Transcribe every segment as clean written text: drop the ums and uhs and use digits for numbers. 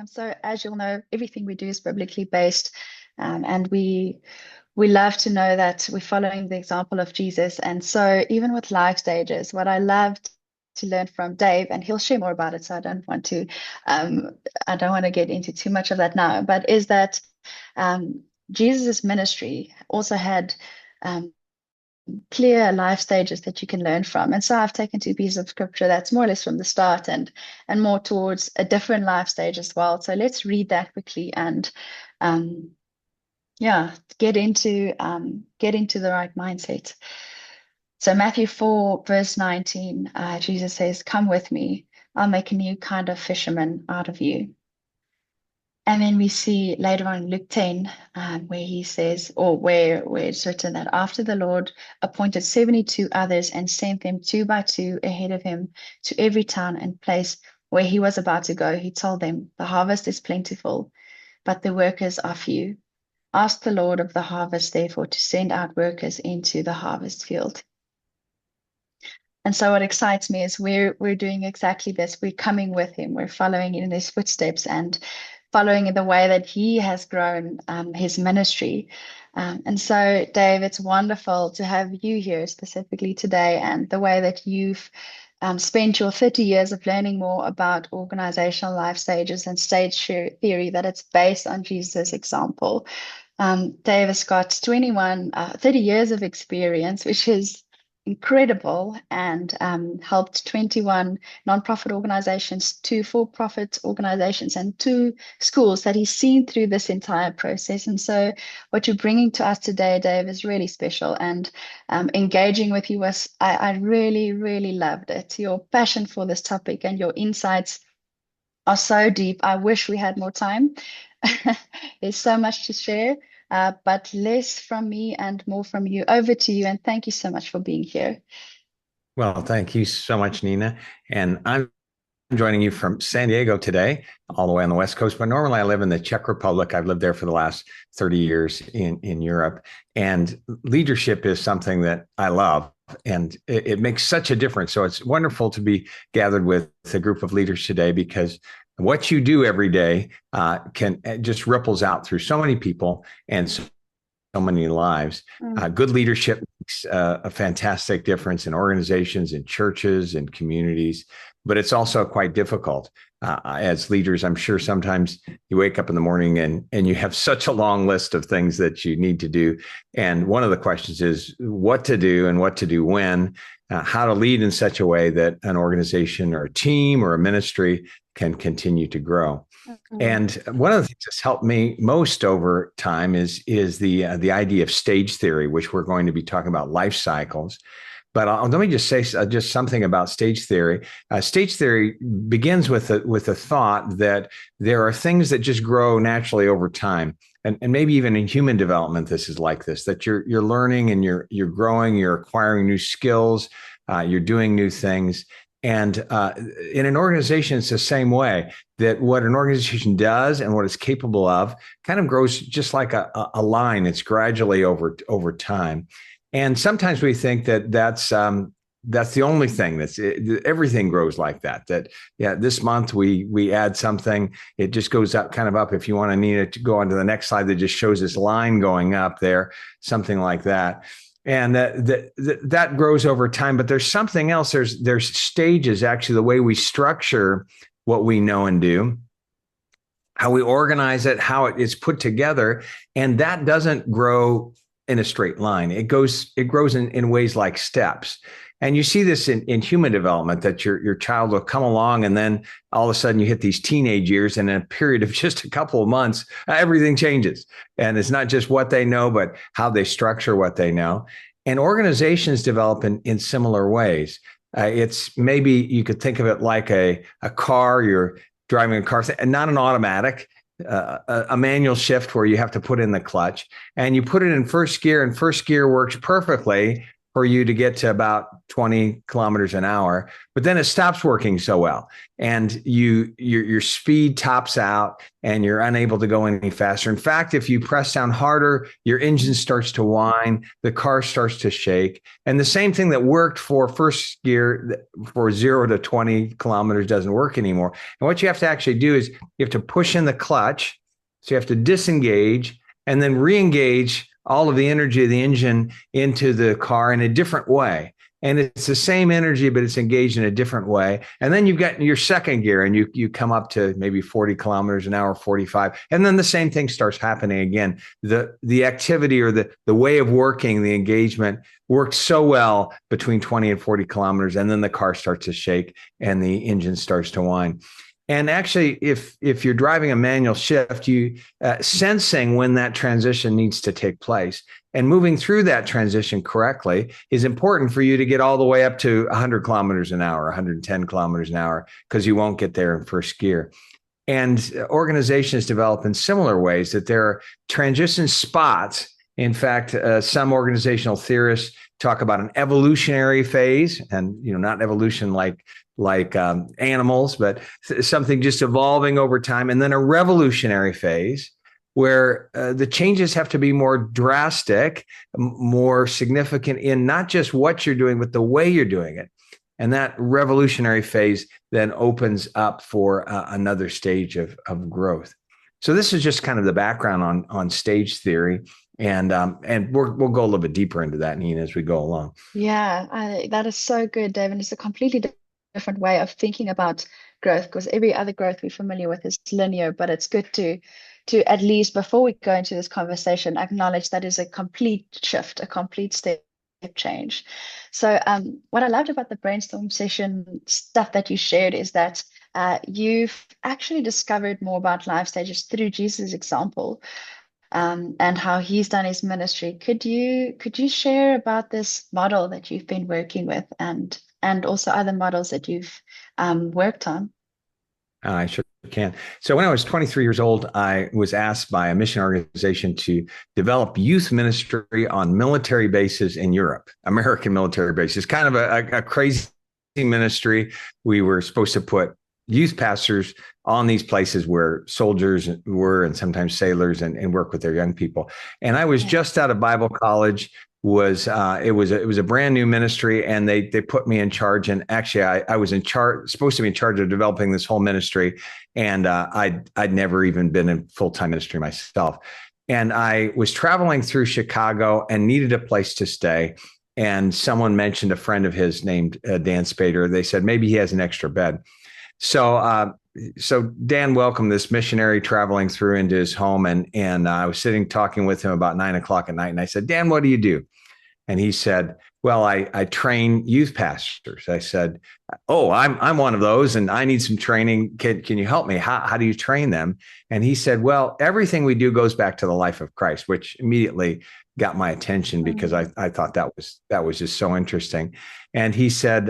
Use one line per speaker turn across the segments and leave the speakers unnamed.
So as you'll know, everything we do is biblically based, and we love to know that we're following the example of Jesus. And so even with life stages, what I loved to learn from Dave, and he'll share more about it, so um, I don't want to get into too much of that now, but is that Jesus' ministry also had um, clear life stages that you can learn from. And so I've taken two pieces of scripture that's more or less from the start and more towards a different life stage as well. So let's read that quickly and um, yeah, get into the right mindset. So Matthew 4, verse 19, Jesus says, "Come with me, I'll make a new kind of fisherman out of you." And then we see later on in Luke 10, where he says, or where it's written that after the Lord appointed 72 others and sent them two by two ahead of him to every town and place where he was about to go, he told them, "The harvest is plentiful, but the workers are few. Ask the Lord of the harvest, therefore, to send out workers into the harvest field." And so what excites me is we're doing exactly this. We're coming with him. We're following in his footsteps and following in the way that he has grown his ministry. And so, Dave, it's wonderful to have you here specifically today, and the way that you've spent your 30 years of learning more about organizational life stages and theory, that it's based on Jesus' example. Dave has got 30 years of experience, which is incredible, and helped 21 nonprofit organizations, two for-profit organizations, and two schools that he's seen through this entire process. And so what you're bringing to us today, Dave, is really special. And engaging with you I really, really loved it. Your passion for this topic and your insights are so deep. I wish we had more time. There's so much to share, but less from me and more from you. Over to you, and thank you so much for being here.
Well, thank you so much, Nina. And I'm joining you from San Diego today, all the way on the West Coast. But normally I live in the Czech Republic. I've lived there for the last 30 years in Europe. And leadership is something that I love. And it makes such a difference. So it's wonderful to be gathered with a group of leaders today, because what you do every day can just ripples out through so many people and so many lives. Good leadership makes a fantastic difference in organizations, in churches, and communities, but it's also quite difficult. As leaders, I'm sure sometimes you wake up in the morning and you have such a long list of things that you need to do. And one of the questions is what to do and what to do when, how to lead in such a way that an organization or a team or a ministry can continue to grow. And one of the things that's helped me most over time is the idea of stage theory, which we're going to be talking about life cycles. But let me just say just something about stage theory. Stage theory begins with a thought that there are things that just grow naturally over time. And maybe even in human development, this is like this, that you're learning and you're growing, you're acquiring new skills, you're doing new things. And in an organization, it's the same way, that what an organization does and what it's capable of kind of grows just like a line. It's gradually over time. And sometimes we think that that's the only thing everything grows like that. That, yeah, this month we add something, it just goes up, kind of up. If you want to need it to go on to the next slide, that just shows this line going up there, something like that. And that grows over time, but there's something else. There's stages, actually, the way we structure what we know and do, how we organize it, how it is put together. And that doesn't grow in a straight line. It grows in ways like steps. And you see this in human development, that your child will come along, and then all of a sudden you hit these teenage years, and in a period of just a couple of months, everything changes. And it's not just what they know, but how they structure what they know. And organizations develop in similar ways. It's maybe you could think of it like a car. You're driving a car, and not an automatic, a manual shift where you have to put in the clutch, and you put it in first gear, and first gear works perfectly for you to get to about 20 kilometers an hour, but then it stops working so well. And your speed tops out and you're unable to go any faster. In fact, if you press down harder, your engine starts to whine, the car starts to shake. And the same thing that worked for first gear for 0 to 20 kilometers doesn't work anymore. And what you have to actually do is you have to push in the clutch. So you have to disengage and then re-engage all of the energy of the engine into the car in a different way. And it's the same energy, but it's engaged in a different way. And then you've got your second gear and you come up to maybe 40 kilometers an hour, 45. And then the same thing starts happening again. The activity or the way of working, the engagement worked so well between 20 and 40 kilometers. And then the car starts to shake and the engine starts to whine. And actually, if you're driving a manual shift, you sensing when that transition needs to take place and moving through that transition correctly is important for you to get all the way up to 100 kilometers an hour, 110 kilometers an hour, because you won't get there in first gear. And organizations develop in similar ways that there are transition spots. In fact, some organizational theorists talk about an evolutionary phase, and not evolution like animals, but something just evolving over time, and then a revolutionary phase where the changes have to be more drastic, more significant in not just what you're doing, but the way you're doing it. And that revolutionary phase then opens up for another stage of growth. So this is just kind of the background on stage theory. And we'll go a little bit deeper into that, Nina, as we go along.
Yeah, that is so good, David. It's a completely different way of thinking about growth, because every other growth we're familiar with is linear, but it's good to at least before we go into this conversation acknowledge that is a complete shift, a complete step change. So what I loved about the brainstorm session stuff that you shared is that you've actually discovered more about life stages through Jesus' example, and how he's done his ministry. Could you share about this model that you've been working with, and also other models that you've worked on?
I sure can. So when I was 23 years old, I was asked by a mission organization to develop youth ministry on military bases in Europe, American military bases, kind of a crazy ministry. We were supposed to put youth pastors on these places where soldiers were and sometimes sailors and work with their young people. And I was just out of Bible college. It was a brand new ministry, and they put me in charge. And actually, I was supposed to be in charge of developing this whole ministry, and I'd never even been in full-time ministry myself. And I was traveling through Chicago and needed a place to stay. And someone mentioned a friend of his named Dan Spader. They said maybe he has an extra bed. So Dan welcomed this missionary traveling through into his home, and I was sitting talking with him about 9 o'clock at night, and I said, "Dan, what do you do?" And he said, "Well, I train youth pastors." I said, "Oh, I'm one of those, and I need some training. Can you help me? How do you train them?" And he said, "Well, everything we do goes back to the life of Christ," which immediately got my attention because I thought that was just so interesting. And he said,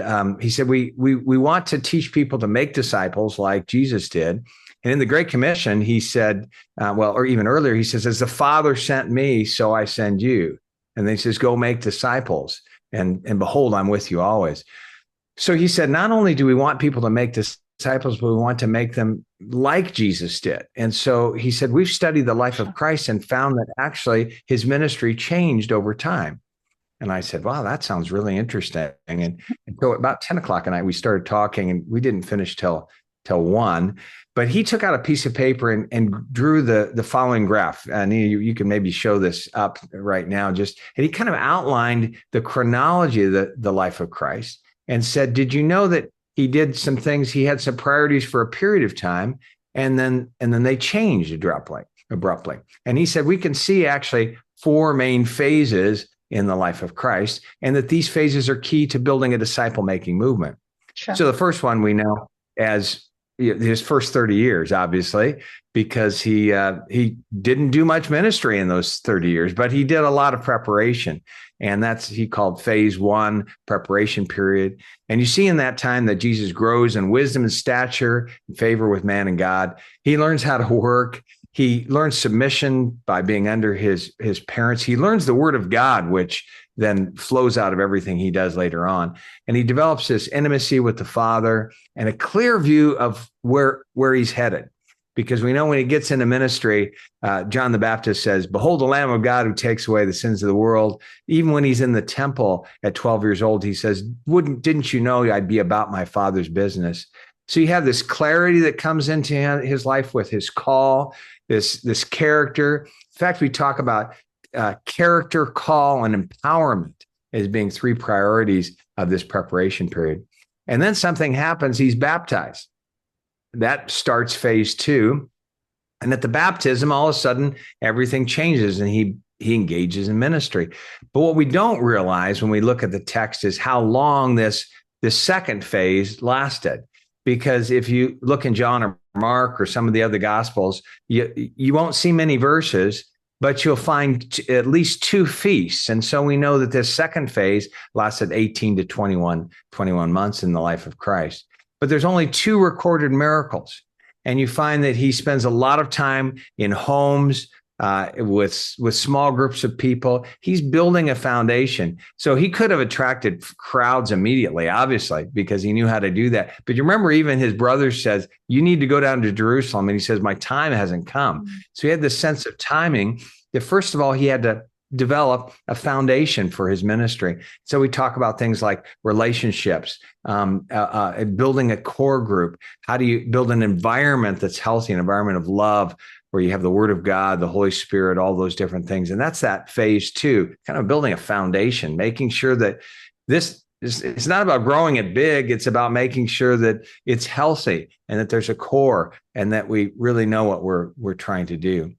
we want to teach people to make disciples like Jesus did. And in the Great Commission, he said, or even earlier, he says, "As the Father sent me, so I send you." And then he says, "Go make disciples. And behold, I'm with you always." So he said, not only do we want people to make disciples, but we want to make them like Jesus did. And so he said, we've studied the life of Christ and found that actually his ministry changed over time. And I said, wow, that sounds really interesting. And so about 10 o'clock at night, we started talking, and we didn't finish till 1. But he took out a piece of paper and drew the following graph. And you can maybe show this up right now. And he kind of outlined the chronology of the life of Christ and said, did you know that he did some things? He had some priorities for a period of time, and then they changed abruptly. And he said, we can see actually 4 main phases in the life of Christ, and that these phases are key to building a disciple-making movement. Sure. So the first one we know as his first 30 years, obviously, because he didn't do much ministry in those 30 years, but he did a lot of preparation. And he called phase 1, preparation period. And you see in that time that Jesus grows in wisdom and stature, in favor with man and God. He learns how to work. He learns submission by being under his parents. He learns the word of God, which then flows out of everything he does later on. And he develops this intimacy with the Father and a clear view of where he's headed. Because we know when he gets into ministry, John the Baptist says, "Behold the Lamb of God who takes away the sins of the world." Even when he's in the temple at 12 years old, he says, "Didn't you know I'd be about my Father's business?" So you have this clarity that comes into his life with his call, this character. In fact, we talk about character, call, and empowerment as being three priorities of this preparation period. And then something happens. He's baptized. That starts phase 2. And at the baptism, all of a sudden, everything changes and he engages in ministry. But what we don't realize when we look at the text is how long this second phase lasted. Because if you look in John or Mark or some of the other Gospels, you won't see many verses, but you'll find at least 2 feasts. And so we know that this second phase lasted 18 to 21 months in the life of Christ. But there's only 2 recorded miracles. And you find that he spends a lot of time in homes with small groups of people. He's building a foundation. So he could have attracted crowds immediately, obviously, because he knew how to do that. But you remember even his brother says, "You need to go down to Jerusalem." And he says, "My time hasn't come." Mm-hmm. So he had this sense of timing that, first of all, he had to develop a foundation for his ministry. So we talk about things like relationships, building a core group. How do you build an environment that's healthy, an environment of love, where you have the Word of God, the Holy Spirit, all those different things. And that's that phase 2, kind of building a foundation, making sure that it's not about growing it big. It's about making sure that it's healthy and that there's a core and that we really know what we're trying to do.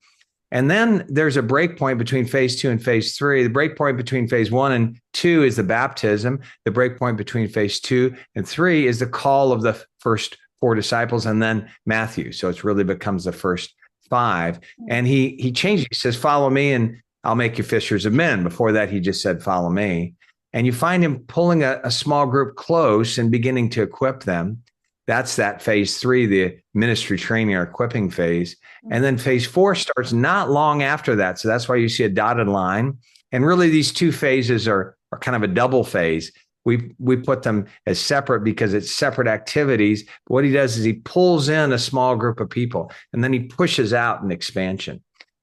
And then there's a break point between phase 2 and phase 3. The break point between phase 1 and 2 is the baptism. The break point between phase 2 and 3 is the call of the first 4 disciples, and then Matthew. So it really becomes the first 5. And he changed. He says, "Follow me and I'll make you fishers of men." Before that, he just said, "Follow me." And you find him pulling a small group close and beginning to equip them. That's that phase 3, the ministry training or equipping phase. And then phase 4 starts not long after that. So that's why you see a dotted line. And really these 2 phases are kind of a double phase. We put them as separate because it's separate activities. But what he does is he pulls in a small group of people and then he pushes out an expansion.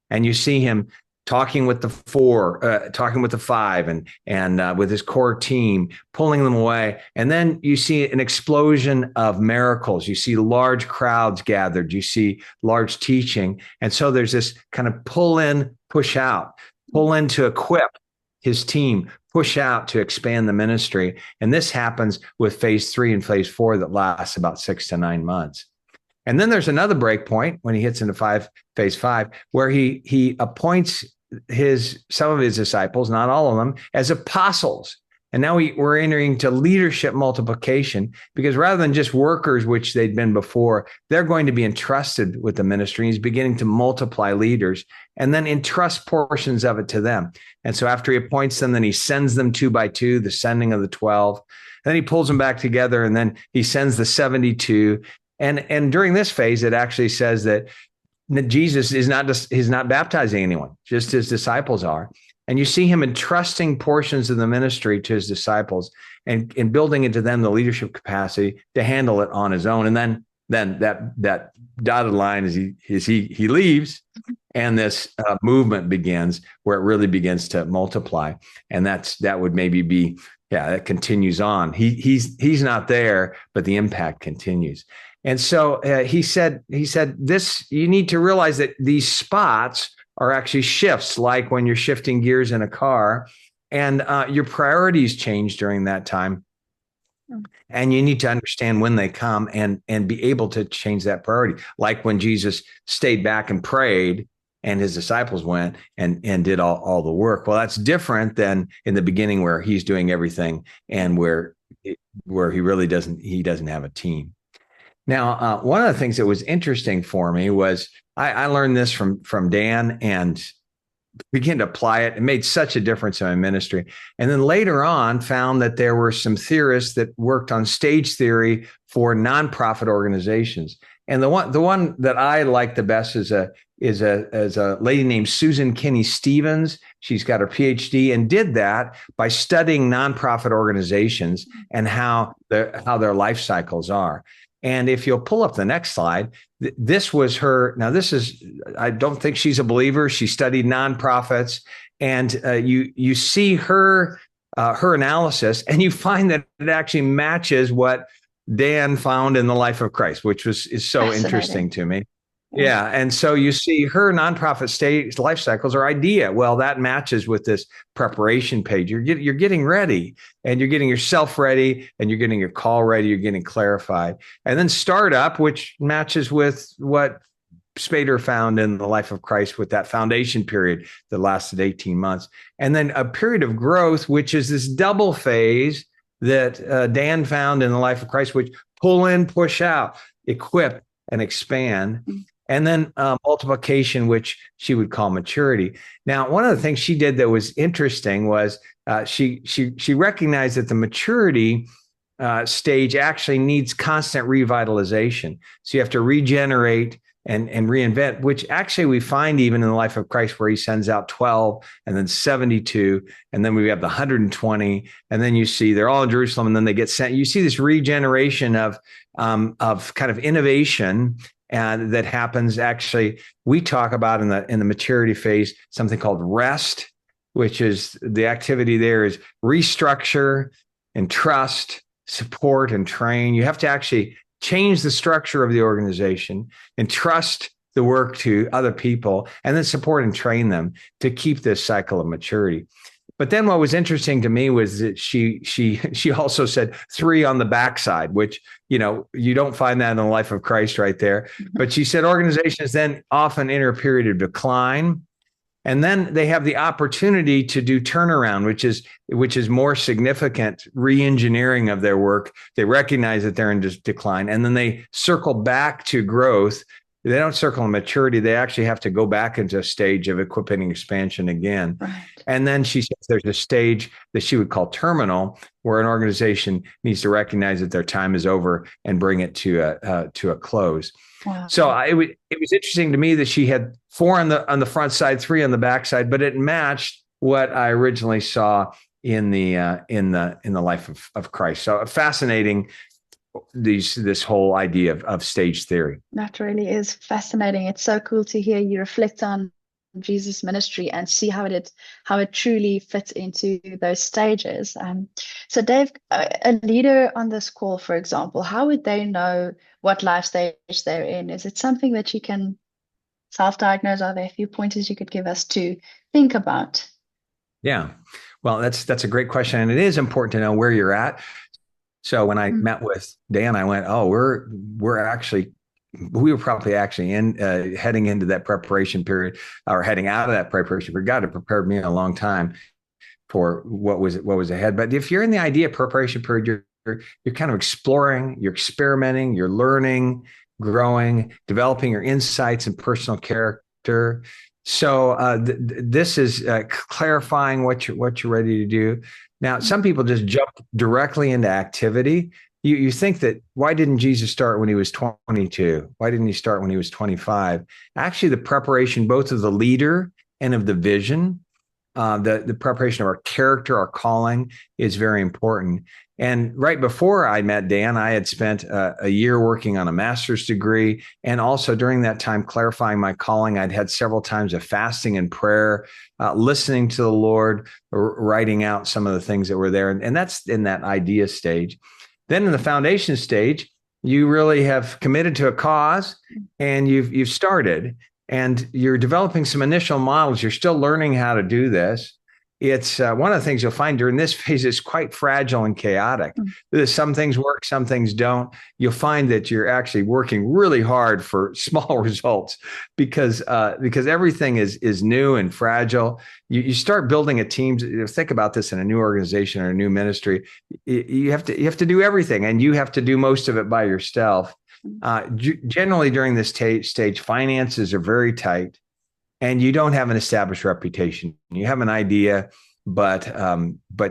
And you see him talking with the 4, talking with the 5, and with his core team, pulling them away. And then you see an explosion of miracles. You see large crowds gathered. You see large teaching. And so there's this kind of pull in, push out, pull in to equip his team, push out to expand the ministry. And this happens with phase 3 and phase 4 that lasts about 6 to 9 months. And then there's another break point when he hits into phase 5, where he appoints some of his disciples, not all of them, as apostles. And now we're entering to leadership multiplication, because rather than just workers, which they'd been before, they're going to be entrusted with the ministry. He's beginning to multiply leaders and then entrust portions of it to them. And so after he appoints them, then he sends them 2 by 2, the sending of the 12. Then he pulls them back together, and then he sends the 72. And during this phase, it actually says that Jesus is not baptizing anyone, just his disciples are. And you see him entrusting portions of the ministry to his disciples and building into them the leadership capacity to handle it on his own. And then that dotted line is he leaves, and this movement begins where it really begins to multiply. And that would maybe be, that continues on. He's not there, but the impact continues. And so he said this, you need to realize that these spots are actually shifts, like when you're shifting gears in a car, and your priorities change during that time. And you need to understand when they come and be able to change that priority. Like when Jesus stayed back and prayed and his disciples went and did all the work. Well, that's different than in the beginning where he's doing everything and where he really doesn't have a team. Now, one of the things that was interesting for me was I learned this from Dan and began to apply it. It made such a difference in my ministry. And then later on found that there were some theorists that worked on stage theory for nonprofit organizations. And the one that I like the best is a lady named Susan Kinney Stevens. She's got her PhD and did that by studying nonprofit organizations and how their life cycles are. And if you'll pull up the next slide, this was her. Now, I don't think she's a believer. She studied nonprofits, and you see her analysis, and you find that it actually matches what Dan found in the life of Christ, which is so interesting to me. Yeah. And so you see her nonprofit stage life cycles or idea. Well, that matches with this preparation page. You're getting ready, and you're getting yourself ready, and you're getting your call ready. You're getting clarified. And then startup, which matches with what Spader found in the life of Christ with that foundation period that lasted 18 months. And then a period of growth, which is this double phase that Dan found in the life of Christ, which pull in, push out, equip, and expand. And then multiplication, which she would call maturity. Now, one of the things she did that was interesting was she recognized that the maturity stage actually needs constant revitalization. So you have to regenerate and reinvent, which actually we find even in the life of Christ, where he sends out 12 and then 72, and then we have the 120, and then you see they're all in Jerusalem, and then they get sent. You see this regeneration of kind of innovation, and that happens. Actually, we talk about in the maturity phase something called rest, which is the activity there is restructure and trust, support and train. You have to actually change the structure of the organization and trust the work to other people, and then support and train them to keep this cycle of maturity. But then what was interesting to me was that she also said 3 on the backside, which, you don't find that in the life of Christ right there. But she said organizations then often enter a period of decline, and then they have the opportunity to do turnaround, which is more significant re-engineering of their work. They recognize that they're in decline, and then they circle back to growth. They don't circle in maturity. They actually have to go back into a stage of equipping and expansion again. Right. And then she says there's a stage that she would call terminal, where an organization needs to recognize that their time is over and bring it to a close. Wow. So it was interesting to me that she had 4 on the front side, 3 on the back side, but it matched what I originally saw in the life of Christ. So fascinating. This whole idea of stage theory.
That really is fascinating. It's so cool to hear you reflect on Jesus' ministry and see how it truly fits into those stages. So Dave, a leader on this call, for example, how would they know what life stage they're in? Is it something that you can self-diagnose? Are there a few pointers you could give us to think about?
Yeah, well, that's a great question, and it is important to know where you're at. So when I met with Dan, I went, "Oh, we were probably actually heading into that preparation period, or heading out of that preparation period." God had prepared me a long time for what was ahead. But if you're in the idea preparation period, you're kind of exploring, you're experimenting, you're learning, growing, developing your insights and personal character. So this is clarifying what you're ready to do. Now, some people just jump directly into activity. You think that, why didn't Jesus start when he was 22? Why didn't he start when he was 25? Actually, the preparation both of the leader and of the vision, the preparation of our character, our calling, is very important. And right before I met Dan, I had spent a year working on a master's degree, and also during that time clarifying my calling. I'd had several times of fasting and prayer, listening to the Lord, writing out some of the things that were there. And that's in that idea stage. Then in the foundation stage, you really have committed to a cause, and you've started, and you're developing some initial models. You're still learning how to do this. It's one of the things you'll find during this phase is quite fragile and chaotic. Some things work, some things don't. You'll find that you're actually working really hard for small results because everything is new and fragile. You start building a team. Think about this in a new organization or a new ministry. You have to do everything, and you have to do most of it by yourself. Generally, during this stage, finances are very tight, and you don't have an established reputation. You have an idea, but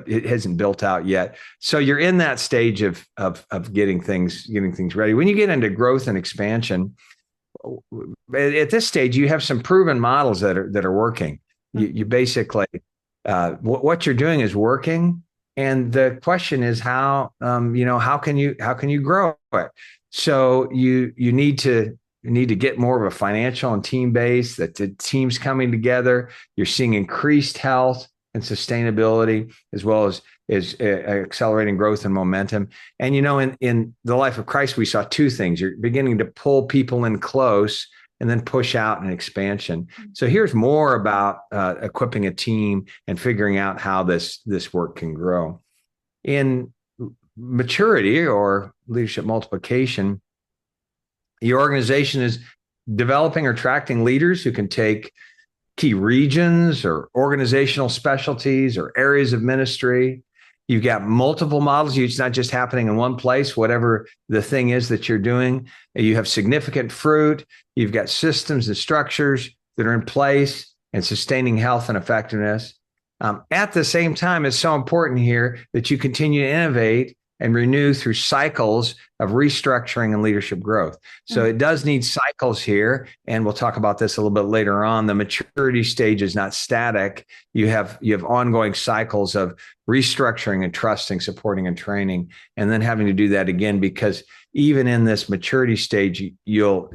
it hasn't built out yet. So you're in that stage of getting things ready. When you get into growth and expansion, at this stage, you have some proven models that are working. You basically what you're doing is working, and the question is how how can you grow it? So you need to get more of a financial and team base, that the team's coming together. You're seeing increased health and sustainability, as well as accelerating growth and momentum. And in the life of Christ, we saw two things. You're beginning to pull people in close and then push out an expansion. So here's more about equipping a team and figuring out how this work can grow. In maturity or leadership multiplication, your organization is developing or attracting leaders who can take key regions or organizational specialties or areas of ministry. You've got multiple models. It's not just happening in one place, whatever the thing is that you're doing. You have significant fruit. You've got systems and structures that are in place and sustaining health and effectiveness. At the same time, it's so important here that you continue to innovate and renew through cycles of restructuring and leadership growth. So it does need cycles here, and we'll talk about this a little bit later on. The maturity stage is not static. You have ongoing cycles of restructuring and trusting, supporting, and training, and then having to do that again, because even in this maturity stage, you'll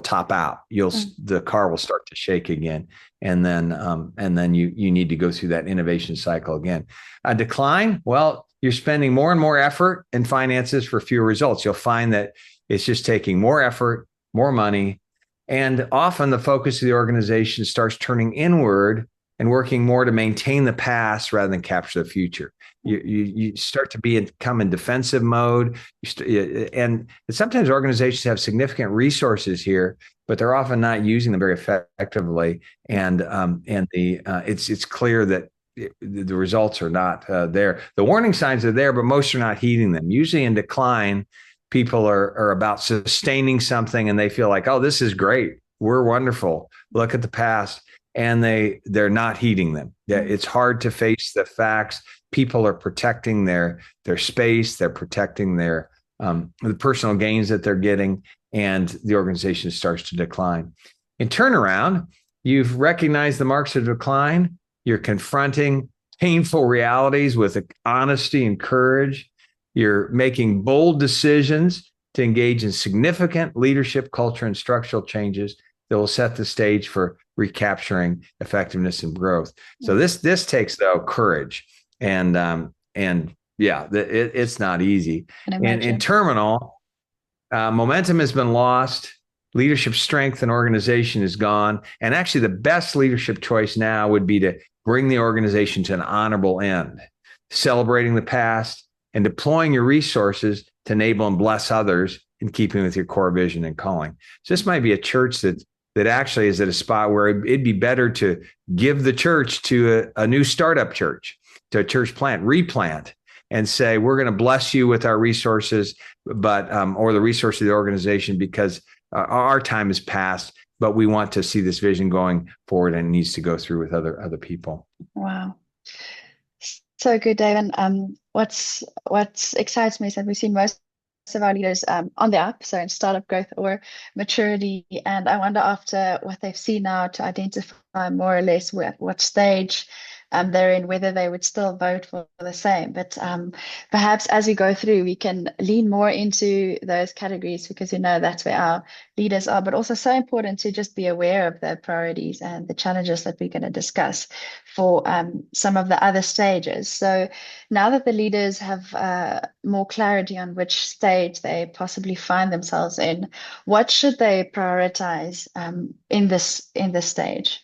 top out. The car will start to shake again, and then you need to go through that innovation cycle again. A decline, well, you're spending more and more effort and finances for fewer results. You'll find that it's just taking more effort, more money, and often the focus of the organization starts turning inward and working more to maintain the past rather than capture the future. You start to become in defensive mode, and sometimes organizations have significant resources here, but they're often not using them very effectively. And it's clear that the results are not there. The warning signs are there, but most are not heeding them. Usually in decline, people are about sustaining something, and they feel like, oh, this is great. We're wonderful. Look at the past. And they're not heeding them. It's hard to face the facts. People are protecting their space. They're protecting the personal gains that they're getting, and the organization starts to decline. In turnaround, you've recognized the marks of decline. You're confronting painful realities with honesty and courage. You're making bold decisions to engage in significant leadership, culture, and structural changes that will set the stage for recapturing effectiveness and growth. So this takes, though, courage, and it's not easy. And in terminal, momentum has been lost. Leadership strength and organization is gone. And actually, the best leadership choice now would be to bring the organization to an honorable end, celebrating the past and deploying your resources to enable and bless others in keeping with your core vision and calling. So this might be a church that actually is at a spot where it'd be better to give the church to a new startup church, to a church replant, and say, we're going to bless you with our resources, but or the resources of the organization, because our time is past, but we want to see this vision going forward, and it needs to go through with other people.
Wow. So good, David. What excites me is that we've seen most of our leaders on the up, so in startup growth or maturity. And I wonder, after what they've seen now, to identify more or less what stage they're in, whether they would still vote for the same. But perhaps as we go through, we can lean more into those categories, because that's where our leaders are, but also so important to just be aware of the priorities and the challenges that we're going to discuss for some of the other stages. So now that the leaders have more clarity on which stage they possibly find themselves in, what should they prioritize in this stage?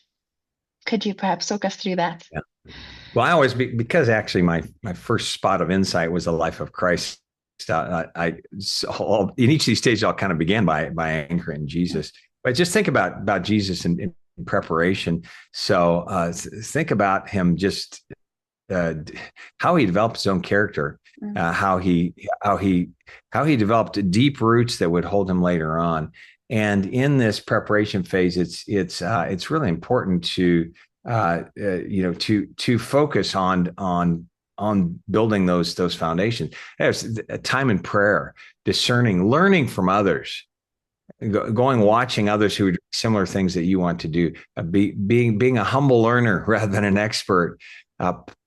Could you perhaps talk us through that?
Yeah. Well, I always, because actually my first spot of insight was the life of Christ. In each of these stages, I kind of began by anchoring Jesus. But just think about Jesus in preparation. So think about him, just how he developed his own character, how he developed deep roots that would hold him later on. And in this preparation phase, it's really important to to focus on building those foundations. There's a time in prayer, discerning, learning from others, going watching others who do similar things that you want to do, being a humble learner rather than an expert,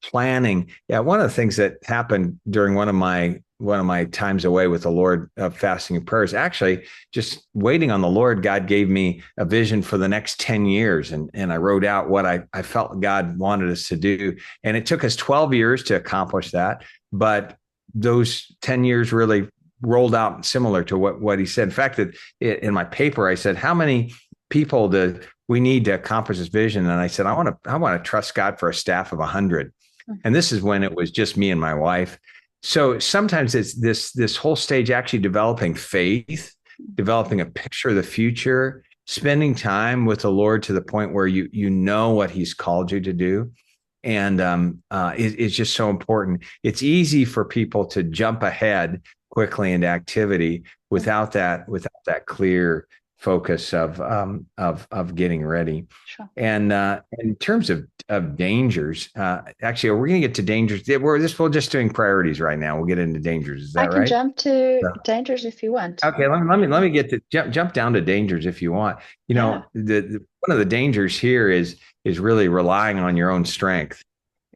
planning. Yeah, one of the things that happened during one of my times away with the Lord of fasting and prayers, actually just waiting on the Lord, God gave me a vision for the next 10 years. And I wrote out what I felt God wanted us to do. And it took us 12 years to accomplish that. But those 10 years really rolled out similar to what he said. In fact, in my paper, I said, how many people do we need to accomplish this vision? And I said, I want to trust God for a staff of 100. And this is when it was just me and my wife. So sometimes it's this whole stage, actually developing faith, developing a picture of the future, spending time with the Lord to the point where you know what he's called you to do. And it's just so important. It's easy for people to jump ahead quickly into activity without that clear focus of getting ready.
Sure.
And in terms of dangers, actually, are we going to get to dangers? We're just doing priorities right now. We'll get into dangers. Is that right?
I can jump to dangers if you want.
Okay, let me get to jump down to dangers if you want. One of the dangers here is really relying on your own strength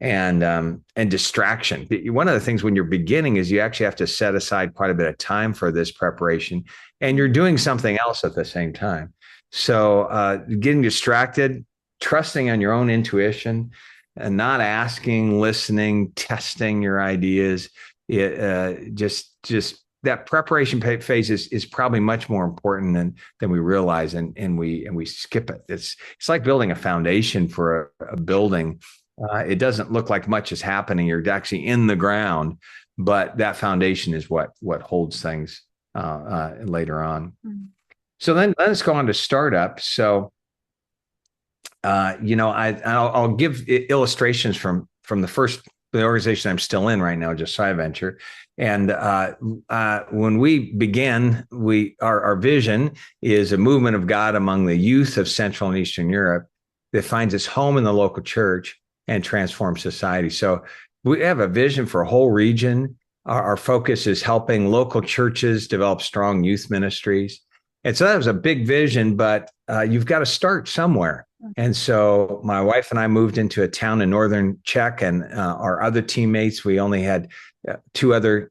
and distraction. One of the things when you're beginning is you actually have to set aside quite a bit of time for this preparation, and you're doing something else at the same time. So getting distracted, trusting on your own intuition, and not asking, listening, testing your ideas. Just that preparation phase is probably much more important than we realize, and we skip it. It's like building a foundation for a building. It doesn't look like much is happening. You're actually in the ground, but that foundation is what holds things later on. Mm-hmm. So then let's go on to startup. So, I'll give illustrations from the organization I'm still in right now, Josiah Venture. And when we began, our vision is a movement of God among the youth of Central and Eastern Europe that finds its home in the local church and transforms society. So we have a vision for a whole region. Our focus is helping local churches develop strong youth ministries. And so that was a big vision, but you've got to start somewhere. And so my wife and I moved into a town in northern Czech, and our other teammates, we only had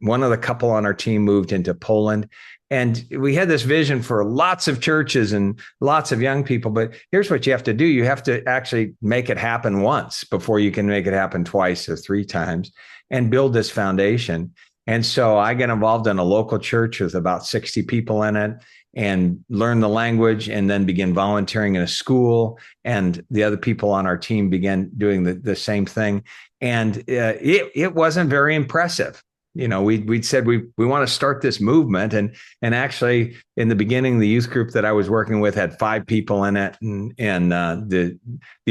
one other couple on our team moved into Poland. And we had this vision for lots of churches and lots of young people. But here's what you have to do. You have to actually make it happen once before you can make it happen twice or three times and build this foundation. And so I got involved in a local church with about 60 people in it and learn the language, and then begin volunteering in a school. And the other people on our team began doing the same thing. And it wasn't very impressive. We'd said we want to start this movement, and actually in the beginning, the youth group that I was working with had 5 people in it, and the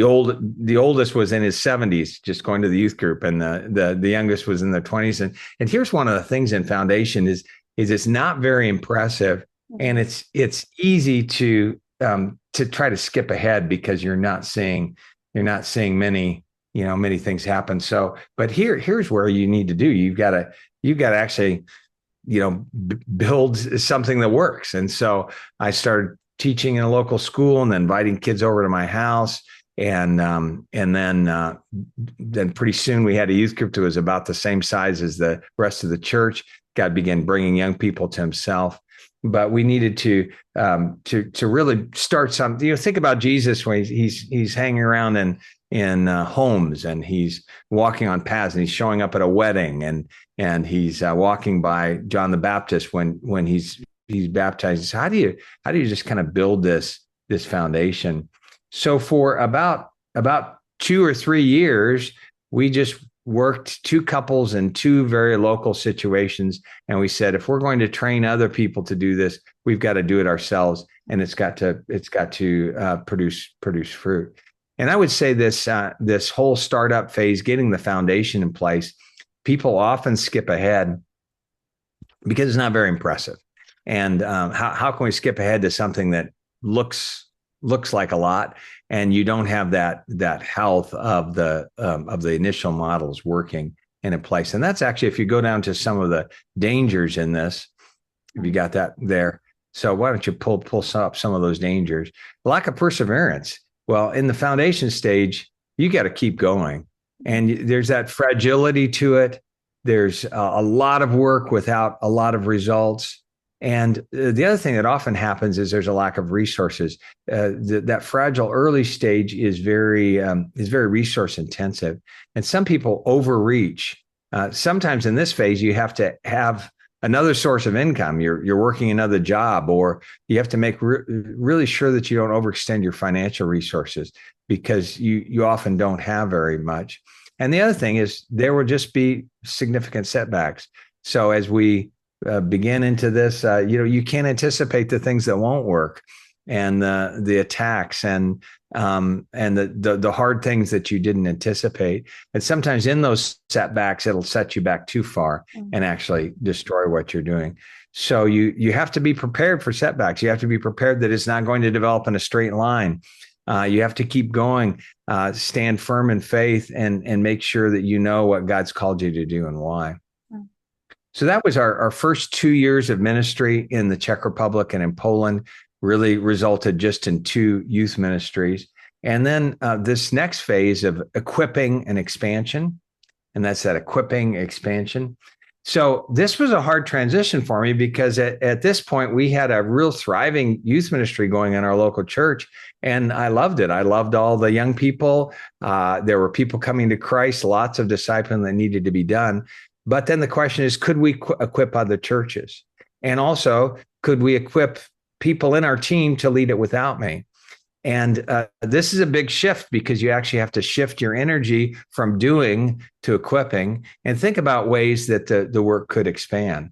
oldest was in his 70s, just going to the youth group, and the youngest was in their 20s. And here's one of the things in Foundation is it's not very impressive, and it's easy to try to skip ahead because you're not seeing many things happen. So, but here's where you need to do. You've got to actually, build something that works. And so I started teaching in a local school and then inviting kids over to my house. And then pretty soon we had a youth group that was about the same size as the rest of the church. God began bringing young people to himself. But we needed to really start something. Think about Jesus when he's hanging around in homes, and he's walking on paths, and he's showing up at a wedding, and he's walking by John the Baptist when he's baptized. So how do you just kind of build this foundation? So for about 2 or 3 years, we just worked 2 couples in 2 very local situations. And we said, if we're going to train other people to do this, we've got to do it ourselves. And it's got to produce fruit. And I would say this whole startup phase, getting the foundation in place, people often skip ahead because it's not very impressive. And how can we skip ahead to something that looks looks like a lot, and you don't have that health of the initial models working and in place. And that's actually, if you go down to some of the dangers in this, if you got that there. So why don't you pull up some of those dangers? Lack of perseverance. Well, in the foundation stage, you got to keep going. And there's that fragility to it. There's a lot of work without a lot of results. And the other thing that often happens is there's a lack of resources. That fragile early stage is very resource intensive. And some people overreach. Sometimes in this phase, you have to have another source of income. You're working another job, or you have to make really sure that you don't overextend your financial resources, because you often don't have very much. And the other thing is there will just be significant setbacks. So as we begin into this, you can't anticipate the things that won't work, and the attacks and the hard things that you didn't anticipate. And sometimes in those setbacks, it'll set you back too far and actually destroy what you're doing. So you have to be prepared for setbacks. You have to be prepared that it's not going to develop in a straight line. You have to keep going, stand firm in faith, and make sure that you know what God's called you to do and why. So that was our first 2 years of ministry in the Czech Republic and in Poland. Really resulted just in 2 youth ministries. And then this next phase of equipping and expansion, and that's that equipping expansion. So this was a hard transition for me, because at this point we had a real thriving youth ministry going in our local church, and I loved it. I loved all the young people. There were people coming to Christ, lots of discipling that needed to be done. But then the question is, could we equip other churches? And also, could we equip people in our team to lead it without me? And this is a big shift, because you actually have to shift your energy from doing to equipping, and think about ways that the work could expand.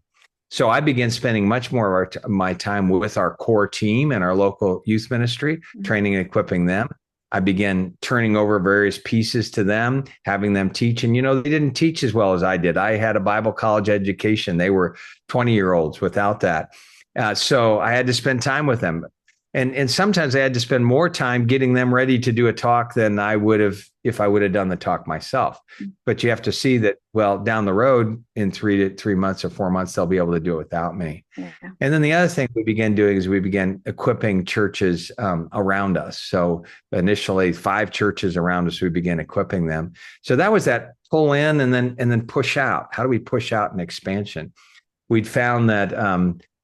So I began spending much more of my time with our core team and our local youth ministry, training and equipping them. I began turning over various pieces to them, having them teach. And, they didn't teach as well as I did. I had a Bible college education. They were 20-year-olds without that. So I had to spend time with them. And sometimes I had to spend more time getting them ready to do a talk than I would have if I would have done the talk myself. But you have to see that, well, down the road in 3 months or 4 months, they'll be able to do it without me. Yeah. And then the other thing we began doing is we began equipping churches around us. So initially 5 churches around us, we began equipping them. So that was that pull in and then push out. How do we push out an expansion? We'd found that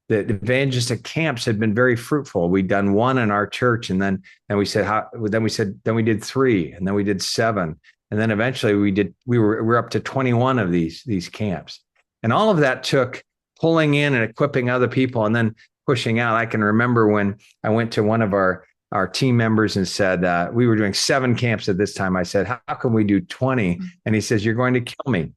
the evangelistic camps had been very fruitful. We'd done 1 in our church, and then we did 3, and then we did 7, and then eventually we were up to 21 of these camps, and all of that took pulling in and equipping other people, and then pushing out. I can remember when I went to one of our team members and said, we were doing 7 camps at this time. I said, how can we do 20? And he says, you're going to kill me.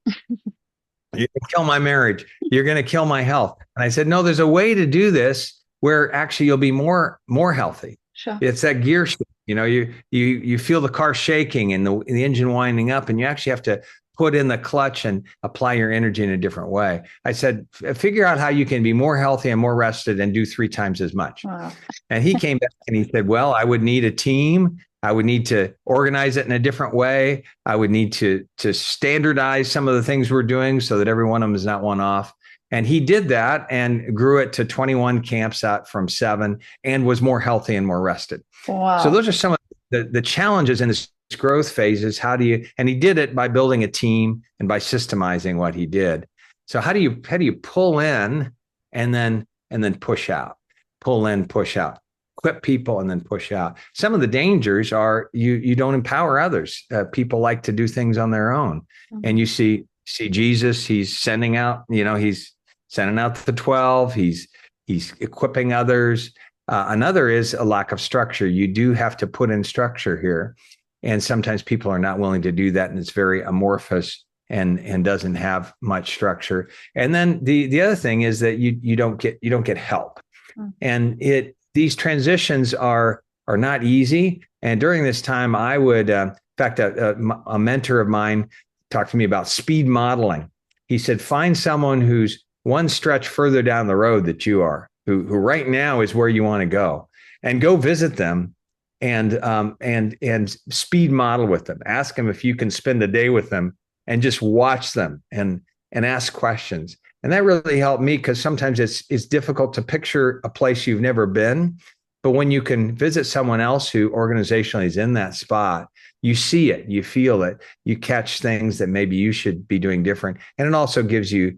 You're going to kill my marriage. You're going to kill my health. And I said, no, there's a way to do this where actually you'll be more healthy.
Sure.
It's that gear shift. You feel the car shaking and the engine winding up, and you actually have to put in the clutch and apply your energy in a different way. I said, figure out how you can be more healthy and more rested and do 3 times as much. Wow. And he came back and he said, well, I would need a team. I would need to organize it in a different way. I would need to standardize some of the things we're doing so that every one of them is not one off. And he did that and grew it to 21 camps out from 7, and was more healthy and more rested. Wow. So those are some of the challenges in this growth phase. Is and he did it by building a team and by systemizing what he did. So how do you pull in and then push out, pull in, push out? Equip people and then push out. Some of the dangers are you don't empower others. People like to do things on their own. Mm-hmm. And you see Jesus, he's sending out, he's sending out the 12, he's equipping others. Another is a lack of structure. You do have to put in structure here. And sometimes people are not willing to do that. And it's very amorphous and doesn't have much structure. And then the other thing is that you don't get help. Mm-hmm. And these transitions are not easy. And during this time, I would, in fact, a mentor of mine talked to me about speed modeling. He said, find someone who's one stretch further down the road that you are, who right now is where you want to go, and go visit them and speed model with them. Ask them if you can spend a day with them and just watch them and ask questions. And that really helped me, because sometimes it's difficult to picture a place you've never been. But when you can visit someone else who organizationally is in that spot, you see it, you feel it, you catch things that maybe you should be doing different. And it also gives you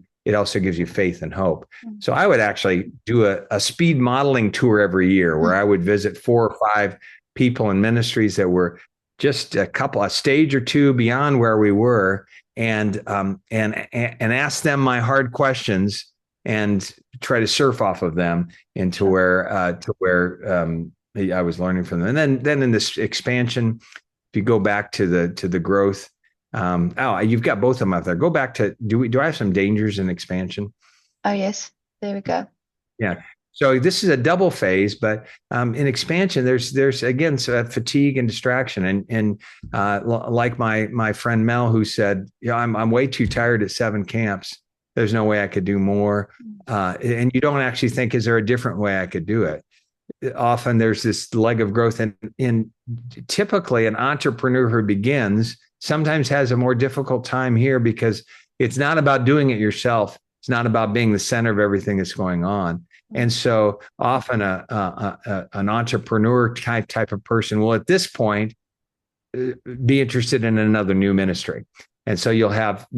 faith and hope. So I would actually do a speed modeling tour every year, where I would visit 4 or 5 people in ministries that were just a stage or two beyond where we were, and ask them my hard questions and try to surf off of them into where I was learning from them. And then in this expansion, if you go back to the growth, you've got both of them out there. Go back to, do I have some dangers in expansion?
Oh, yes. There we go.
Yeah. So this is a double phase, but in expansion, there's again fatigue and distraction, and like my friend Mel, who said, I'm way too tired at 7 camps. There's no way I could do more, and you don't actually think, is there a different way I could do it? Often there's this leg of growth, and typically an entrepreneur who begins sometimes has a more difficult time here, because it's not about doing it yourself. It's not about being the center of everything that's going on. And so often an entrepreneur type of person will at this point be interested in another new ministry. And so you'll have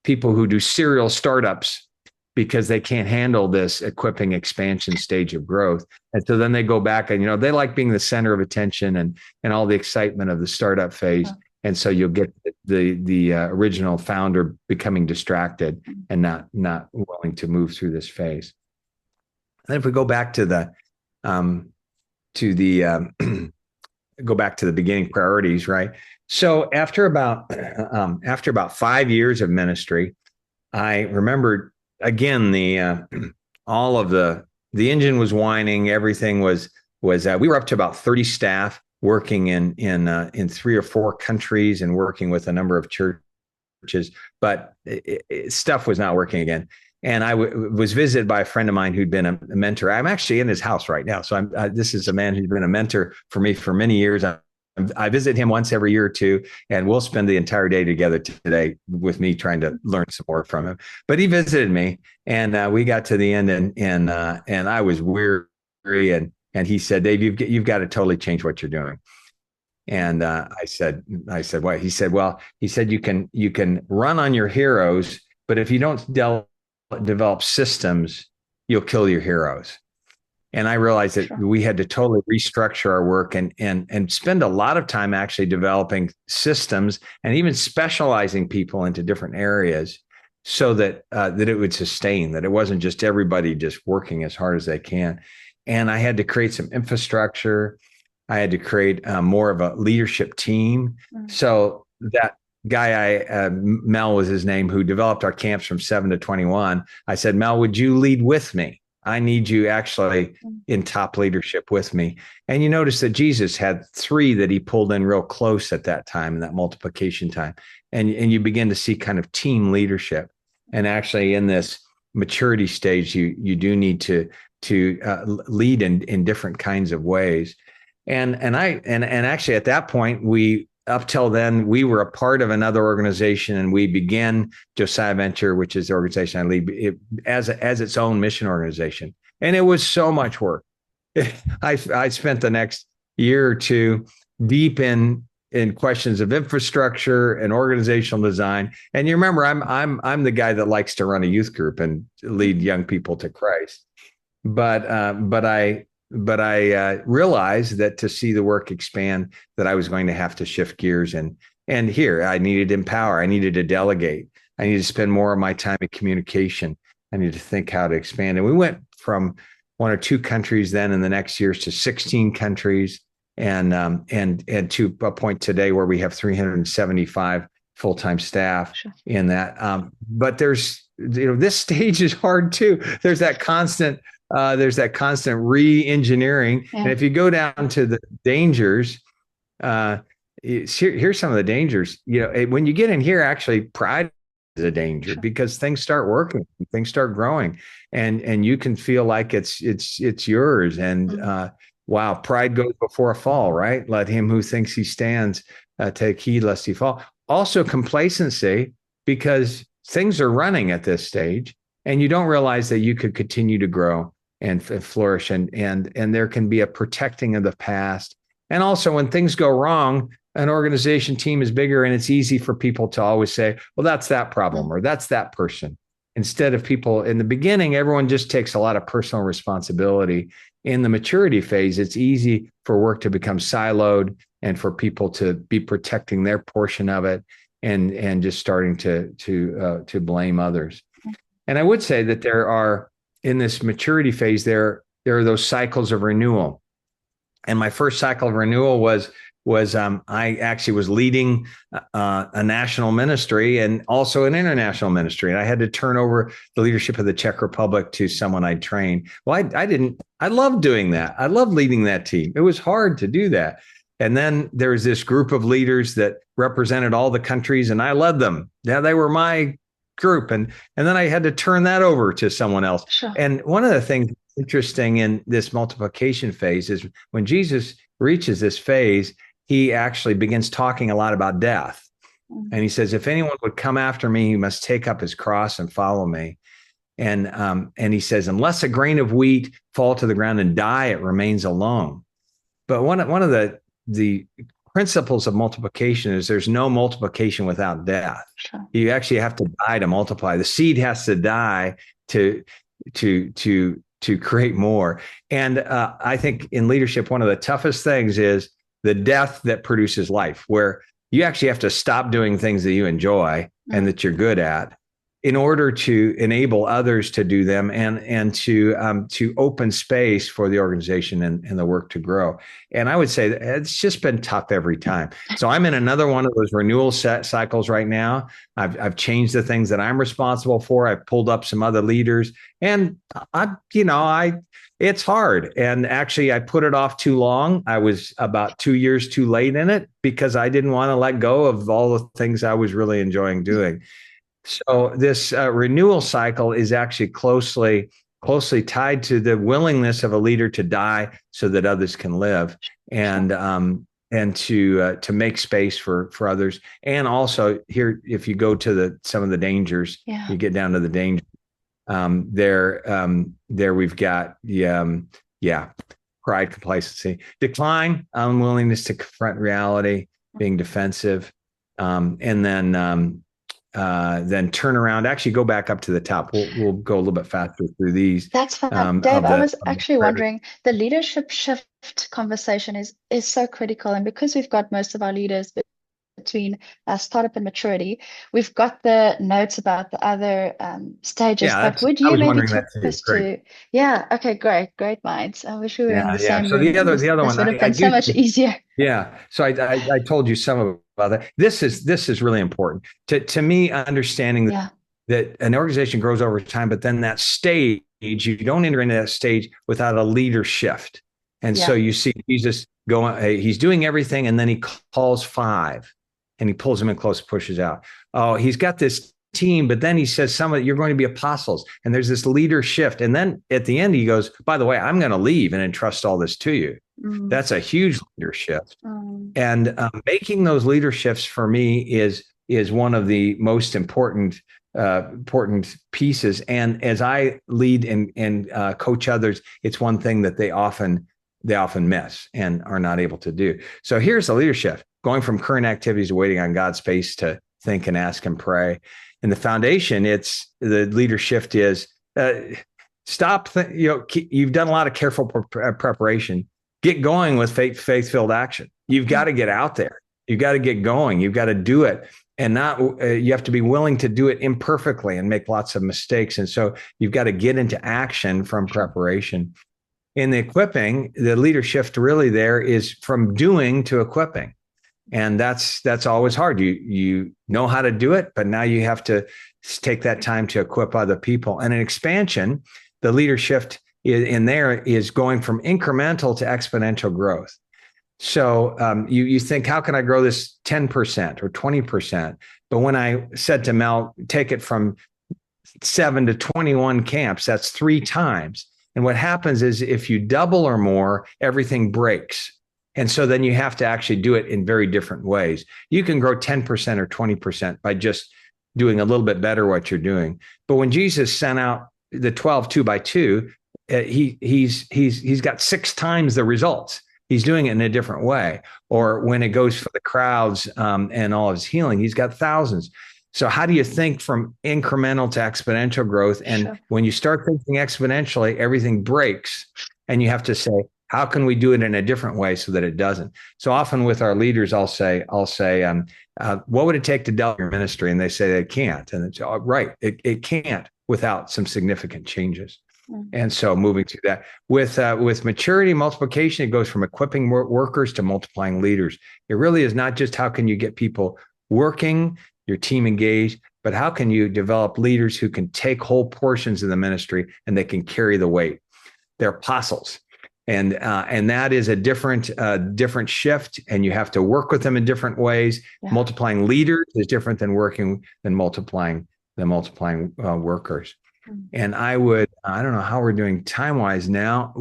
people who do serial startups because they can't handle this equipping expansion stage of growth. And so then they go back and, they like being the center of attention and all the excitement of the startup phase. Yeah. And so you'll get the original founder becoming distracted and not willing to move through this phase. And if we go back to the beginning priorities, right? So after about 5 years of ministry, I remembered again all of the engine was whining. Everything was we were up to about 30 staff working in 3 or 4 countries and working with a number of churches, but stuff was not working again. And I was visited by a friend of mine who'd been a mentor. I'm actually in his house right now. So this is a man who's been a mentor for me for many years. I visit him once every year or two, and we'll spend the entire day together today with me trying to learn some more from him. But he visited me, and we got to the end, and I was weary, and he said, "Dave, you've got to totally change what you're doing." And I said, "What?" He said, "Well, you can run on your heroes, but if you don't develop systems, you'll kill your heroes." And I realized that we had to totally restructure our work and spend a lot of time actually developing systems and even specializing people into different areas, so that it would sustain, that it wasn't just everybody just working as hard as they can. And I had to create some infrastructure. I had to create more of a leadership team. Mm-hmm. So that guy, Mel was his name, who developed our camps from 7 to 21. I said, "Mel, would you lead with me? I need you actually in top leadership with me." And you notice that Jesus had 3 that he pulled in real close at that time, in that multiplication time. And you begin to see kind of team leadership. And actually in this maturity stage, you do need to lead in different kinds of ways. And actually at that point, up till then, we were a part of another organization, and we began Josiah Venture, which is the organization I lead, as its own mission organization. And it was so much work. I spent the next year or two deep in questions of infrastructure and organizational design. And you remember, I'm the guy that likes to run a youth group and lead young people to Christ. But I realized that to see the work expand, that I was going to have to shift gears. And here I needed to empower. I needed to delegate. I needed to spend more of my time in communication. I needed to think how to expand. And we went from 1 or 2 countries then in the next years to 16 countries, and to a point today where we have 375 full-time staff in that. But there's, this stage is hard too. There's that constant re-engineering. Yeah. And if you go down to the dangers, here's some of the dangers. When you get in here, actually pride is a danger, because things start working, things start growing, and you can feel like it's yours. And Wow, pride goes before a fall, right? Let him who thinks he stands take heed lest he fall. Also, complacency, because things are running at this stage, and you don't realize that you could continue to grow and flourish, and there can be a protecting of the past. And also, when things go wrong, an organization team is bigger, and it's easy for people to always say, "Well, that's that problem," or "That's that person." Instead of people in the beginning, everyone just takes a lot of personal responsibility. In the maturity phase, it's easy for work to become siloed and for people to be protecting their portion of it and just starting to blame others. And I would say that there are, in this maturity phase, there are those cycles of renewal. And my first cycle of renewal was I actually was leading a national ministry and also an international ministry, and I had to turn over the leadership of the Czech Republic to someone I'd trained. Well, I loved doing that. I loved leading that team. It was hard to do that. And then there was this group of leaders that represented all the countries, and I led them. Yeah, they were my group, and then I had to turn that over to someone else.
Sure.
And one of the things interesting in this multiplication phase is when Jesus reaches this phase, he actually begins talking a lot about death. And he says, if anyone would come after me, he must take up his cross and follow me. And he says, unless a grain of wheat fall to the ground and die, it remains alone. But one of the principles of multiplication is there's no multiplication without death.
Sure.
You actually have to die to multiply. The seed has to die to create more. And I think in leadership, one of the toughest things is the death that produces life, where you actually have to stop doing things that you enjoy and that you're good at in order to enable others to do them and to open space for the organization and the work to grow. And I would say that it's just been tough every time. So I'm in another one of those renewal cycles right now. I've changed the things that I'm responsible for. I've pulled up some other leaders, and it's hard. And actually, I put it off too long. I was about 2 years too late in it because I didn't want to let go of all the things I was really enjoying doing. So this renewal cycle is actually closely tied to the willingness of a leader to die so that others can live, and to make space for others. And also here, if you go to some of the dangers, you get down to the danger. There we've got pride, complacency, decline, unwillingness to confront reality, being defensive, and then turn around. Actually, go back up to the top. We'll go a little bit faster through these.
That's fine. Dave, I was actually wondering, the leadership shift conversation is so critical. And because we've got most of our leaders between startup and maturity, we've got the notes about the other stages. But would you maybe take us to? Yeah. Okay. Great minds. I wish we were in the same room.
So the other one
would have been so much easier.
Yeah. So I told you some about that. This is really important to me. Understanding that an organization grows over time, but then that stage, you don't enter into that stage without a leader shift. And so you see Jesus going. He's doing everything, and then he calls 5. And he pulls them in close, pushes out. Oh, he's got this team, but then he says, you're going to be apostles. And there's this leader shift. And then at the end, he goes, by the way, I'm going to leave and entrust all this to you. That's a huge leader shift. And making those leader shifts for me is one of the most important pieces. And as I lead and coach others, it's one thing that they often miss and are not able to do. So here's the leadership. Going from current activities to waiting on God's space to think and ask and pray. And the foundation, the leadership is stop. You've done a lot of careful preparation. Get going with faith-filled action. You've got to get out there. You've got to get going. You've got to do it, and you have to be willing to do it imperfectly and make lots of mistakes. And so you've got to get into action from preparation. In the equipping, the leadership really there is from doing to equipping. And that's always hard. You know how to do it, but now you have to take that time to equip other people. And in expansion, the leadership in there is going from incremental to exponential growth. So you think, how can I grow this 10% or 20%? But when I said to Mel, take it from 7 to 21 camps, that's 3 times. And what happens is if you double or more, everything breaks. And so then you have to actually do it in very different ways. You can grow 10% or 20% by just doing a little bit better what you're doing. But when Jesus sent out the 12 two by two, he's got 6 times the results. He's doing it in a different way. Or when it goes for the crowds and all of his healing, he's got thousands. So how do you think from incremental to exponential growth? And
Sure.
when you start thinking exponentially, everything breaks, and you have to say, how can we do it in a different way so that it doesn't? So often with our leaders, I'll say, what would it take to double your ministry? And they say they can't. And it's right. It can't without some significant changes. And so moving through that with maturity multiplication, it goes from equipping workers to multiplying leaders. It really is not just how can you get people working, your team engaged, but how can you develop leaders who can take whole portions of the ministry and they can carry the weight. They're apostles. And that is a different shift, and you have to work with them in different ways. Yeah. Multiplying leaders is different than multiplying workers. And I don't know how we're doing time wise now.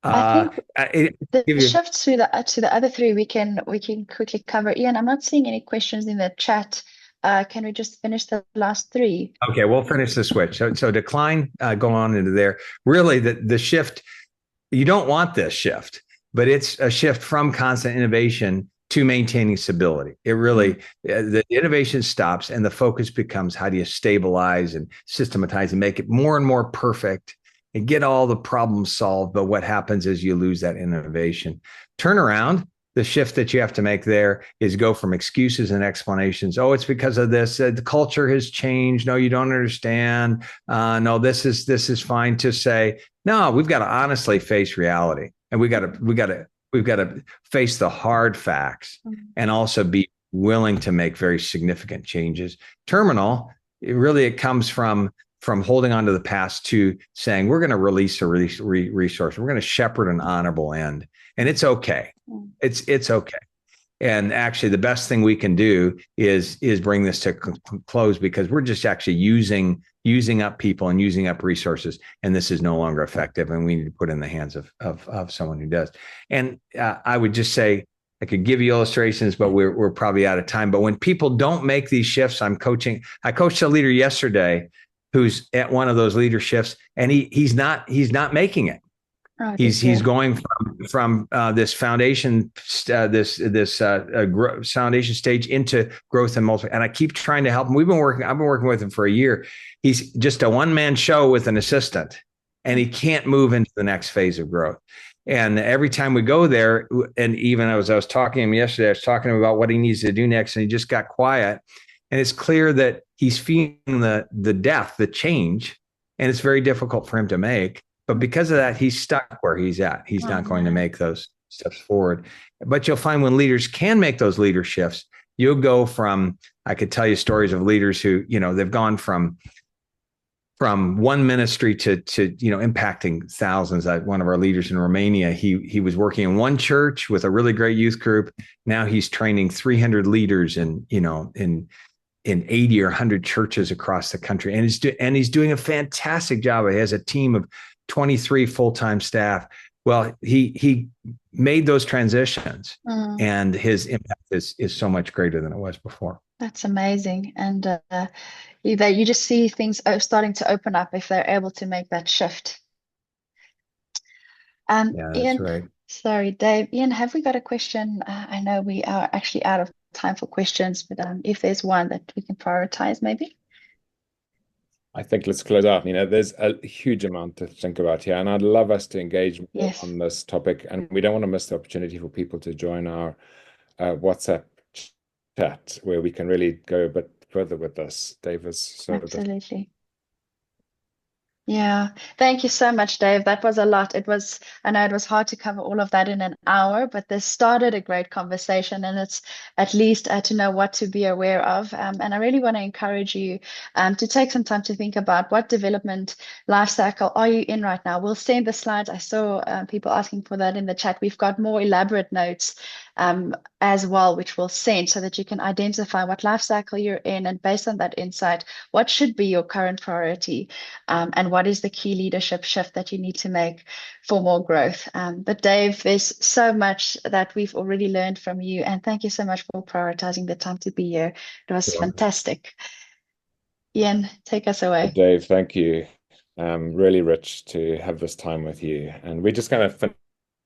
I think the shift to the other three we can quickly cover. Ian, I'm not seeing any questions in the chat. Can we just finish the last three?
Okay, we'll finish the switch. So decline, go on into there. Really, the shift. You don't want this shift, but it's a shift from constant innovation to maintaining stability. It really, the innovation stops and the focus becomes how do you stabilize and systematize and make it more and more perfect and get all the problems solved. But what happens is you lose that innovation. Turnaround, the shift that you have to make there is go from excuses and explanations. Oh, it's because of this. The culture has changed. No, you don't understand. No, this is fine, to say, no, we've got to honestly face reality, and we've got to face the hard facts, and also be willing to make very significant changes. Terminal, it comes from holding on to the past to saying we're going to release a resource. We're going to shepherd an honorable end, and it's okay. It's okay. And actually, the best thing we can do is bring this to close, because we're just actually using up people and using up resources, and this is no longer effective, and we need to put it in the hands of someone who does. And I would just say, I could give you illustrations, but we're probably out of time. But when people don't make these shifts, I coached a leader yesterday who's at one of those leader shifts, and he's not making it. Oh, he's going from this foundation foundation stage into growth and multiple. And I keep trying to help him. I've been working with him for a year. He's just a one-man show with an assistant, and he can't move into the next phase of growth. And every time we go there, and even as I was talking to him yesterday, I was talking to him about what he needs to do next, and he just got quiet. And it's clear that he's feeling the death, the change, and it's very difficult for him to make. But because of that, he's stuck where he's at. He's not going to make those steps forward. But you'll find when leaders can make those leader shifts, you'll go from, I could tell you stories of leaders who, they've gone from one ministry to impacting thousands. One of our leaders in Romania, he was working in one church with a really great youth group. Now he's training 300 leaders in 80 or 100 churches across the country, and he's doing a fantastic job. He has a team of 23 full-time staff. Well, he made those transitions, and his impact is so much greater than it was before.
That's amazing. And you just see things starting to open up if they're able to make that shift.
Yeah, that's
Ian,
right.
Sorry, Dave. Ian, have we got a question? I know we are actually out of time for questions, but if there's one that we can prioritize, maybe.
I think let's close out. There's a huge amount to think about here, and I'd love us to engage more on this topic. And we don't want to miss the opportunity for people to join our WhatsApp chat, where we can really go a bit further with this. Dave is so
absolutely. Yeah, thank you so much, Dave. That was a lot. I know it was hard to cover all of that in an hour, but this started a great conversation, and it's at least to know what to be aware of. And I really want to encourage you to take some time to think about what development life cycle are you in right now. We'll send the slides. I saw people asking for that in the chat. We've got more elaborate notes as well, which we'll send so that you can identify what life cycle you're in. And based on that insight, what should be your current priority, and what is the key leadership shift that you need to make for more growth. But Dave, there's so much that we've already learned from you. And thank you so much for prioritizing the time to be here. It was fantastic. Ian, take us away.
Dave, thank you. Really rich to have this time with you. And we're just going to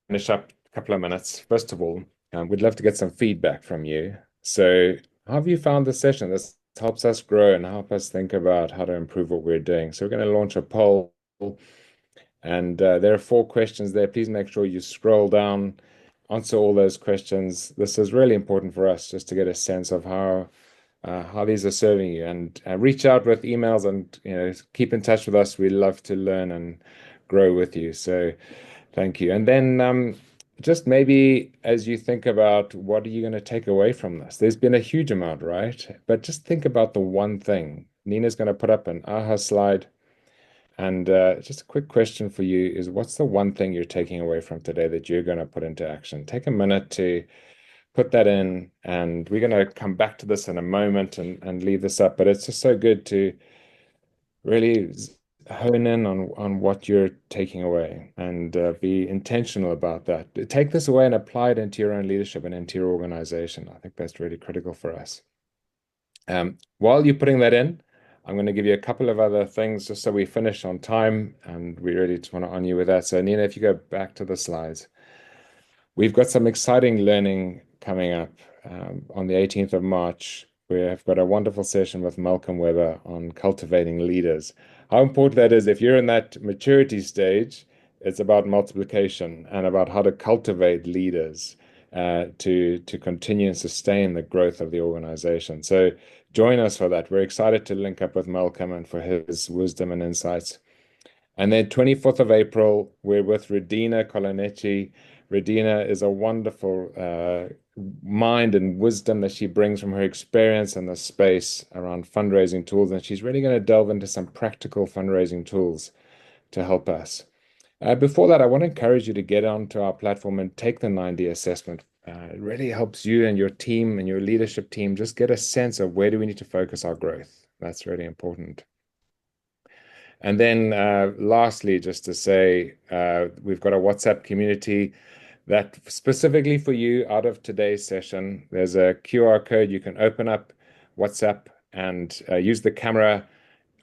finish up a couple of minutes. First of all, we'd love to get some feedback from you. So how have you found this session? This helps us grow and help us think about how to improve what we're doing. So we're going to launch a poll, and there are 4 questions there. Please make sure you scroll down, answer all those questions. This is really important for us just to get a sense of how these are serving you, and reach out with emails and keep in touch with us. We love to learn and grow with you. So thank you. And then just maybe as you think about what are you going to take away from this, there's been a huge amount, right? But just think about the one thing. Nina's going to put up an aha slide. And just a quick question for you is, what's the one thing you're taking away from today that you're going to put into action? Take a minute to put that in, and we're going to come back to this in a moment and leave this up. But it's just so good to really hone in on what you're taking away and be intentional about that. Take this away and apply it into your own leadership and into your organization. I think that's really critical for us. While you're putting that in, I'm going to give you a couple of other things just so we finish on time, and we really just want to honor you with that. So Nina, if you go back to the slides, we've got some exciting learning coming up on the 18th of March. We have got a wonderful session with Malcolm Weber on cultivating leaders. How important that is. If you're in that maturity stage, it's about multiplication and about how to cultivate leaders to continue and sustain the growth of the organization. So join us for that. We're excited to link up with Malcolm and for his wisdom and insights. And then 24th of April, we're with Redina Colonetti. Redina is a wonderful mind and wisdom that she brings from her experience in the space around fundraising tools. And she's really going to delve into some practical fundraising tools to help us. Before that, I want to encourage you to get onto our platform and take the 9D assessment. It really helps you and your team and your leadership team just get a sense of where do we need to focus our growth. That's really important. And then lastly, just to say, we've got a WhatsApp community that specifically for you out of today's session. There's a QR code. You can open up WhatsApp and use the camera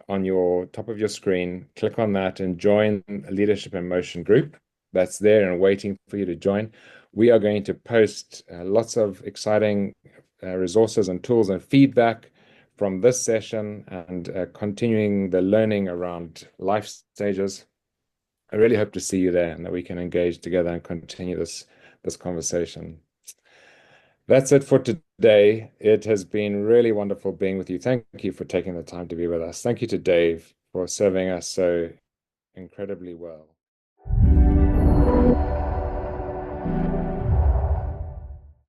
on your top of your screen, click on that and join a Leadership in Motion group that's there and waiting for you to join. We are going to post lots of exciting resources and tools and feedback from this session and continuing the learning around life stages. I really hope to see you there and that we can engage together and continue this conversation. That's it for today. It has been really wonderful being with you. Thank you for taking the time to be with us. Thank you to Dave for serving us so incredibly well.